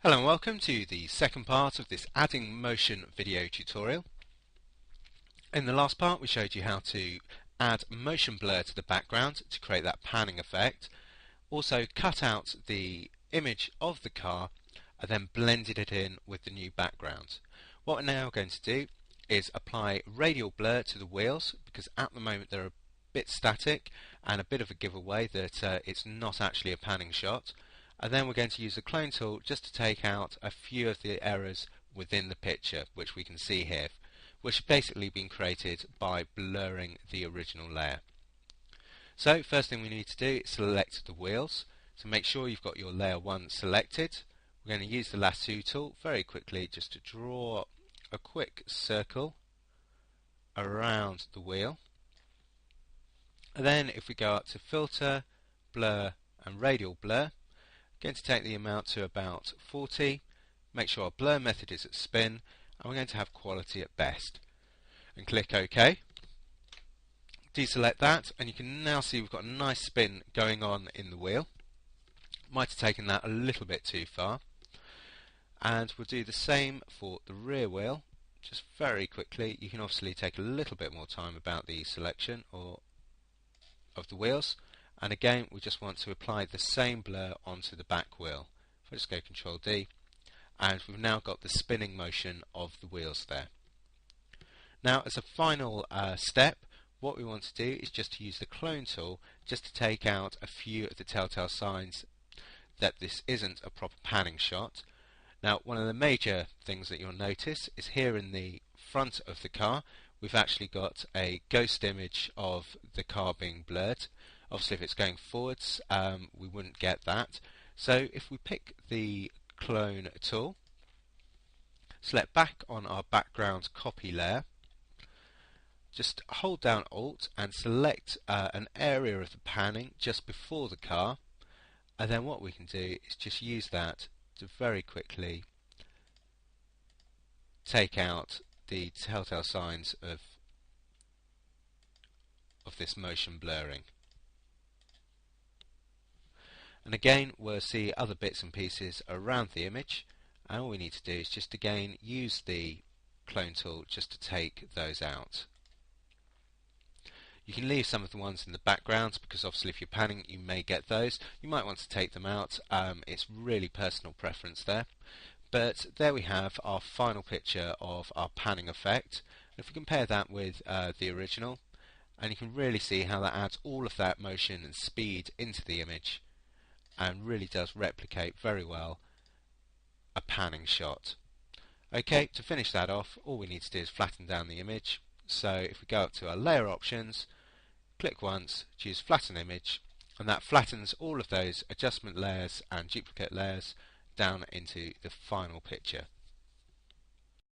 Hello and welcome to the second part of this adding motion video tutorial. In the last part we showed you how to add motion blur to the background to create that panning effect, also cut out the image of the car and then blended it in with the new background. What we're now going to do is apply radial blur to the wheels, because at the moment they're a bit static and a bit of a giveaway that it's not actually a panning shot. And then we're going to use the clone tool just to take out a few of the errors within the picture, which we can see here, which have basically been created by blurring the original layer. So first thing we need to do is select the wheels. So make sure you've got your layer 1 selected. We're going to use the lasso tool very quickly just to draw a quick circle around the wheel. And then if we go up to filter, blur and radial blur, going to take the amount to about 40, make sure our blur method is at spin, and we're going to have quality at best, and click OK. Deselect that and you can now see we've got a nice spin going on in the wheel. Might have taken that a little bit too far, and we'll do the same for the rear wheel just very quickly. You can obviously take a little bit more time about the selection of the wheels. And again, we just want to apply the same blur onto the back wheel. If I just go Control D, and we've now got the spinning motion of the wheels there. Now, as a final step, what we want to do is just to use the clone tool just to take out a few of the telltale signs that this isn't a proper panning shot. Now, one of the major things that you'll notice is here in the front of the car, we've actually got a ghost image of the car being blurred. Obviously if it's going forwards we wouldn't get that. So if we pick the clone tool, select back on our background copy layer, just hold down Alt and select an area of the panning just before the car, and then what we can do is just use that to very quickly take out the telltale signs of this motion blurring. And again we'll see other bits and pieces around the image, and all we need to do is just again use the clone tool just to take those out. You can leave some of the ones in the background because obviously if you're panning you may get those. You might want to take them out. It's really personal preference there. But there we have our final picture of our panning effect. If we compare that with the original, and you can really see how that adds all of that motion and speed into the image, and really does replicate very well a panning shot. Okay, to finish that off, all we need to do is flatten down the image. So if we go up to our layer options, click once, choose flatten image, and that flattens all of those adjustment layers and duplicate layers down into the final picture.